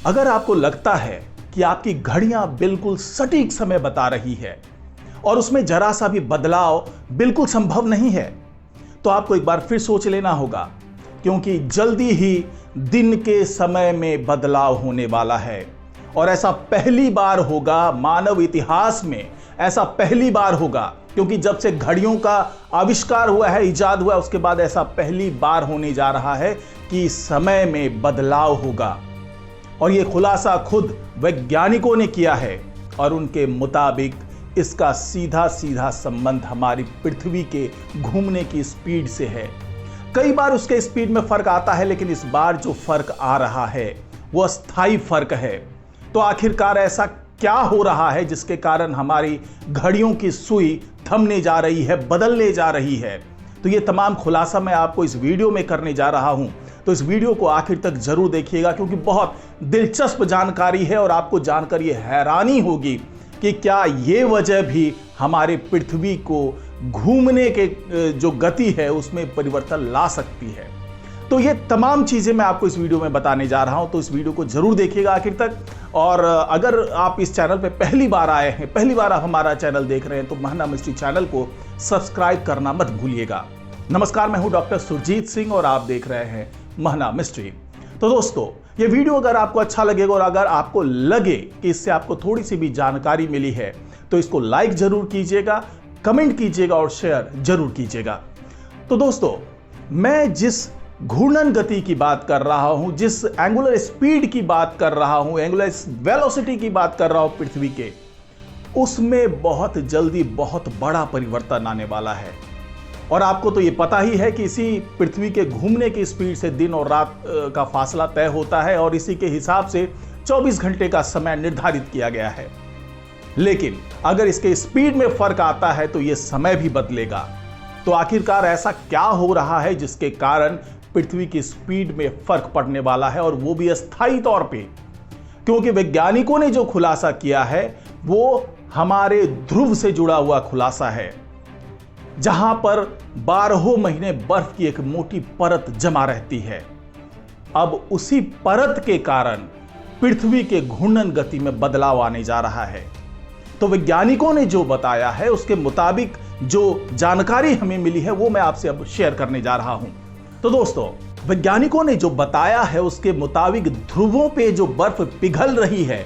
अगर आपको लगता है कि आपकी घड़ियां बिल्कुल सटीक समय बता रही है और उसमें जरा सा भी बदलाव बिल्कुल संभव नहीं है, तो आपको एक बार फिर सोच लेना होगा, क्योंकि जल्दी ही दिन के समय में बदलाव होने वाला है। और ऐसा पहली बार होगा मानव इतिहास में, ऐसा पहली बार होगा, क्योंकि जब से घड़ियों का आविष्कार हुआ है, इजाद हुआ है, उसके बाद ऐसा पहली बार होने जा रहा है कि समय में बदलाव होगा। और यह खुलासा खुद वैज्ञानिकों ने किया है और उनके मुताबिक इसका सीधा सीधा संबंध हमारी पृथ्वी के घूमने की स्पीड से है। कई बार उसके स्पीड में फर्क आता है, लेकिन इस बार जो फर्क आ रहा है वो अस्थायी फर्क है। तो आखिरकार ऐसा क्या हो रहा है जिसके कारण हमारी घड़ियों की सुई थमने जा रही है, बदलने जा रही है? तो ये तमाम खुलासा मैं आपको इस वीडियो में करने जा रहा हूं। तो इस वीडियो को आखिर तक जरूर देखिएगा, क्योंकि बहुत दिलचस्प जानकारी है और आपको जानकर ये हैरानी होगी कि क्या ये वजह भी हमारे पृथ्वी को घूमने के जो गति है उसमें परिवर्तन ला सकती है। तो ये तमाम चीजें मैं आपको इस वीडियो में बताने जा रहा हूं, तो इस वीडियो को जरूर देखिएगा आखिर तक। और अगर आप इस चैनल पे पहली बार आए हैं, पहली बार आप हमारा चैनल देख रहे हैं, तो महना मिस्ट्री चैनल को सब्सक्राइब करना मत भूलिएगा। नमस्कार, मैं हूं डॉक्टर सुरजीत सिंह और आप देख रहे हैं महना मिस्ट्री। तो दोस्तों, ये वीडियो अगर आपको अच्छा लगेगा और अगर आपको लगे कि इससे आपको थोड़ी सी भी जानकारी मिली है, तो इसको लाइक जरूर कीजिएगा, कमेंट कीजिएगा और शेयर जरूर कीजिएगा। तो दोस्तों, मैं जिस घूर्णन गति की बात कर रहा हूं, जिस एंगुलर स्पीड की बात कर रहा हूं, एंगुलर वेलोसिटी की बात कर रहा हूं पृथ्वी के, उसमें बहुत जल्दी बहुत बड़ा परिवर्तन आने वाला है। और आपको तो ये पता ही है कि इसी पृथ्वी के घूमने की स्पीड से दिन और रात का फासला तय होता है और इसी के हिसाब से 24 घंटे का समय निर्धारित किया गया है। लेकिन अगर इसके स्पीड में फर्क आता है तो यह समय भी बदलेगा। तो आखिरकार ऐसा क्या हो रहा है जिसके कारण पृथ्वी की स्पीड में फर्क पड़ने वाला है, और वो भी अस्थायी तौर पे? क्योंकि वैज्ञानिकों ने जो खुलासा किया है वो हमारे ध्रुव से जुड़ा हुआ खुलासा है, जहां पर 12 महीने बर्फ की एक मोटी परत जमा रहती है। अब उसी परत के कारण पृथ्वी के घूर्णन गति में बदलाव आने जा रहा है। तो वैज्ञानिकों ने जो बताया है उसके मुताबिक जो जानकारी हमें मिली है वो मैं आपसे अब शेयर करने जा रहा हूं। तो दोस्तों, वैज्ञानिकों ने जो बताया है उसके मुताबिक ध्रुवों पे जो बर्फ पिघल रही है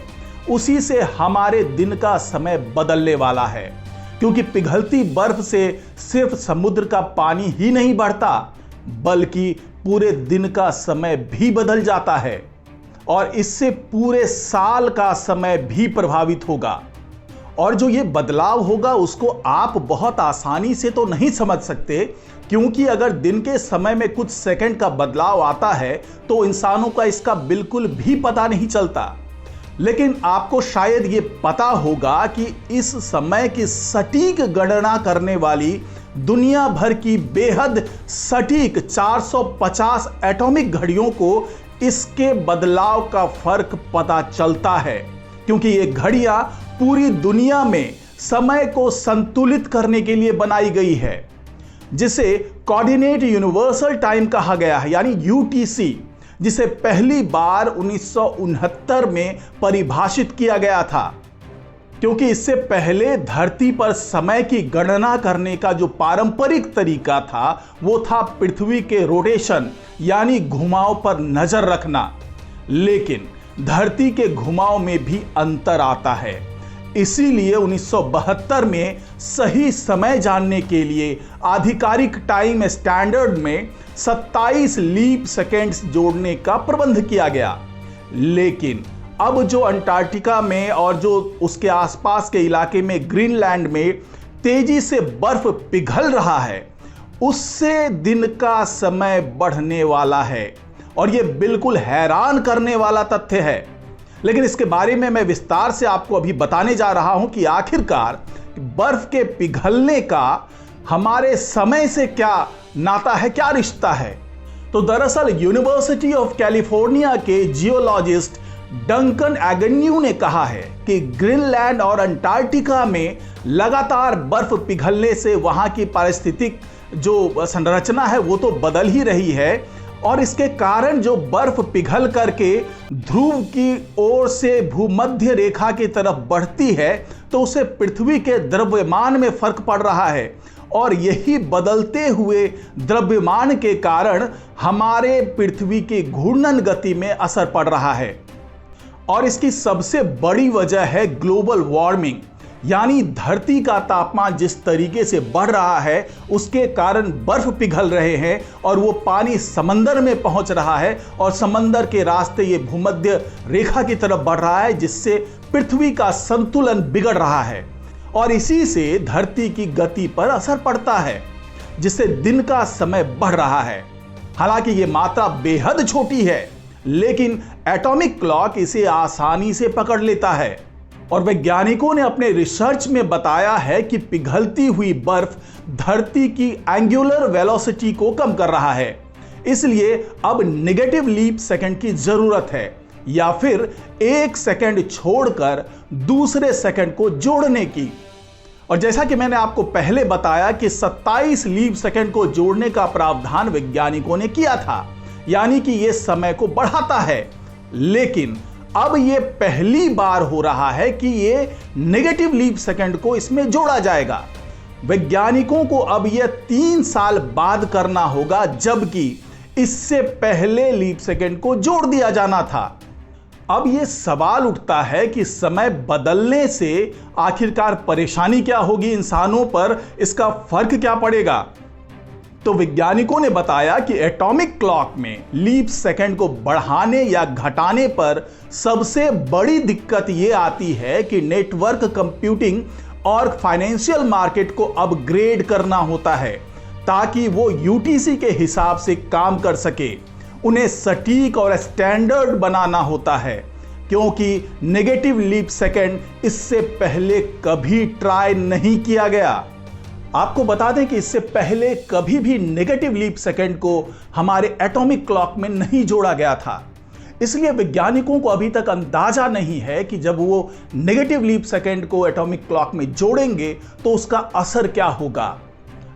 उसी से हमारे दिन का समय बदलने वाला है। क्योंकि पिघलती बर्फ से सिर्फ समुद्र का पानी ही नहीं बढ़ता, बल्कि पूरे दिन का समय भी बदल जाता है और इससे पूरे साल का समय भी प्रभावित होगा। और जो ये बदलाव होगा उसको आप बहुत आसानी से तो नहीं समझ सकते, क्योंकि अगर दिन के समय में कुछ सेकंड का बदलाव आता है तो इंसानों का इसका बिल्कुल भी पता नहीं चलता। लेकिन आपको शायद ये पता होगा कि इस समय की सटीक गणना करने वाली दुनिया भर की बेहद सटीक 450 एटॉमिक घड़ियों को इसके बदलाव का फर्क पता चलता है, क्योंकि ये घड़ियां पूरी दुनिया में समय को संतुलित करने के लिए बनाई गई है, जिसे कोऑर्डिनेट यूनिवर्सल टाइम कहा गया है, यानी यूटीसी, जिसे पहली बार 1969 में परिभाषित किया गया था। क्योंकि इससे पहले धरती पर समय की गणना करने का जो पारंपरिक तरीका था वो था पृथ्वी के रोटेशन यानी घुमाव पर नजर रखना। लेकिन धरती के घुमाव में भी अंतर आता है, इसीलिए 1972 में सही समय जानने के लिए आधिकारिक टाइम स्टैंडर्ड में 27 लीप सेकेंड्स जोड़ने का प्रबंध किया गया। लेकिन अब जो अंटार्कटिका में और जो उसके आसपास के इलाके में ग्रीनलैंड में तेजी से बर्फ पिघल रहा है, उससे दिन का समय बढ़ने वाला है और यह बिल्कुल हैरान करने वाला तथ्य है। लेकिन इसके बारे में मैं विस्तार से आपको अभी बताने जा रहा हूं कि आखिरकार बर्फ के पिघलने का हमारे समय से क्या नाता है, क्या रिश्ता है। तो दरअसल यूनिवर्सिटी ऑफ कैलिफोर्निया के जियोलॉजिस्ट डंकन एगन्यू ने कहा है कि ग्रीनलैंड और अंटार्कटिका में लगातार बर्फ पिघलने से वहां की पारिस्थितिक जो संरचना है वो तो बदल ही रही है, और इसके कारण जो बर्फ पिघल करके ध्रुव की ओर से भूमध्य रेखा की तरफ बढ़ती है तो उसे पृथ्वी के द्रव्यमान में फर्क पड़ रहा है, और यही बदलते हुए द्रव्यमान के कारण हमारे पृथ्वी की घूर्णन गति में असर पड़ रहा है। और इसकी सबसे बड़ी वजह है ग्लोबल वार्मिंग, यानी धरती का तापमान जिस तरीके से बढ़ रहा है उसके कारण बर्फ पिघल रहे हैं और वो पानी समंदर में पहुंच रहा है और समंदर के रास्ते ये भूमध्य रेखा की तरफ बढ़ रहा है, जिससे पृथ्वी का संतुलन बिगड़ रहा है और इसी से धरती की गति पर असर पड़ता है, जिससे दिन का समय बढ़ रहा है। हालांकि ये मात्रा बेहद छोटी है, लेकिन एटॉमिक क्लॉक इसे आसानी से पकड़ लेता है और वैज्ञानिकों ने अपने रिसर्च में बताया है कि पिघलती हुई बर्फ धरती की एंगुलर वेलोसिटी को कम कर रहा है। इसलिए अब नेगेटिव लीप सेकंड की जरूरत है, या फिर एक सेकंड छोड़कर दूसरे सेकंड को जोड़ने की। और जैसा कि मैंने आपको पहले बताया कि 27 लीप सेकंड को जोड़ने का प्रावधान वैज्ञानिकों ने किया था, यानी कि यह समय को बढ़ाता है। लेकिन अब यह पहली बार हो रहा है कि यह नेगेटिव लीप सेकंड को इसमें जोड़ा जाएगा। वैज्ञानिकों को अब यह 3 साल बाद करना होगा, जबकि इससे पहले लीप सेकंड को जोड़ दिया जाना था। अब यह सवाल उठता है कि समय बदलने से आखिरकार परेशानी क्या होगी इंसानों पर, इसका फर्क क्या पड़ेगा। तो वैज्ञानिकों ने बताया कि एटॉमिक क्लॉक में लीप सेकंड को बढ़ाने या घटाने पर सबसे बड़ी दिक्कत यह आती है कि नेटवर्क कंप्यूटिंग और फाइनेंशियल मार्केट को अपग्रेड करना होता है ताकि वो यूटीसी के हिसाब से काम कर सके। उन्हें सटीक और स्टैंडर्ड बनाना होता है, क्योंकि नेगेटिव लीप सेकंड इससे पहले कभी ट्राई नहीं किया गया। आपको बता दें कि इससे पहले कभी भी नेगेटिव लीप सेकंड को हमारे एटॉमिक क्लॉक में नहीं जोड़ा गया था। इसलिए वैज्ञानिकों को अभी तक अंदाजा नहीं है कि जब वो नेगेटिव लीप सेकंड को एटॉमिक क्लॉक में जोड़ेंगे तो उसका असर क्या होगा।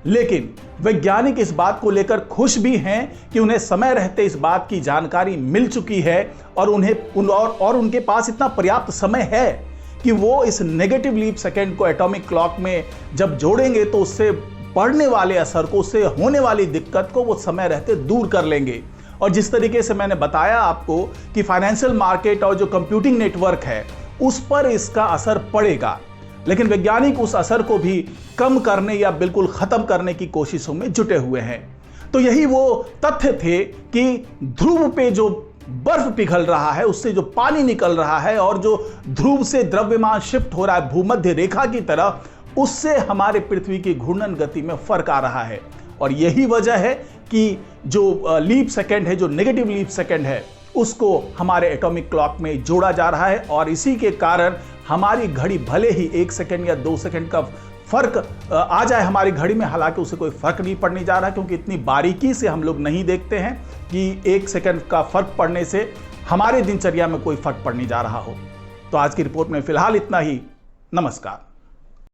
लेकिन वैज्ञानिक इस बात को लेकर खुश भी हैं कि उन्हें समय रहते इस बात की जानकारी मिल चुकी है और उनके पास इतना पर्याप्त समय है कि वो इस नेगेटिव लीप सेकंड को एटॉमिक क्लॉक में जब जोड़ेंगे तो उससे पड़ने वाले असर को, उससे होने वाली दिक्कत को वो समय रहते दूर कर लेंगे। और जिस तरीके से मैंने बताया आपको कि फाइनेंशियल मार्केट और जो कंप्यूटिंग नेटवर्क है उस पर इसका असर पड़ेगा, लेकिन वैज्ञानिक उस असर को भी कम करने या बिल्कुल खत्म करने की कोशिशों में जुटे हुए हैं। तो यही वो तथ्य थे कि ध्रुव पे जो बर्फ पिघल रहा है, उससे जो पानी निकल रहा है और जो ध्रुव से द्रव्यमान शिफ्ट हो रहा है भूमध्य रेखा की तरफ, उससे हमारे पृथ्वी की घूर्णन गति में फर्क आ रहा है। और यही वजह है कि जो लीप सेकंड है, जो नेगेटिव लीप सेकंड है, उसको हमारे एटॉमिक क्लॉक में जोड़ा जा रहा है और इसी के कारण हमारी घड़ी भले ही 1 सेकंड या 2 सेकंड का फर्क आ जाए हमारी घड़ी में, हालांकि उसे कोई फर्क नहीं पड़ने जा रहा, क्योंकि इतनी बारीकी से हम लोग नहीं देखते हैं कि 1 सेकंड का फर्क पड़ने से हमारे दिनचर्या में कोई फर्क पड़ने जा रहा हो। तो आज की रिपोर्ट में फिलहाल इतना ही। नमस्कार।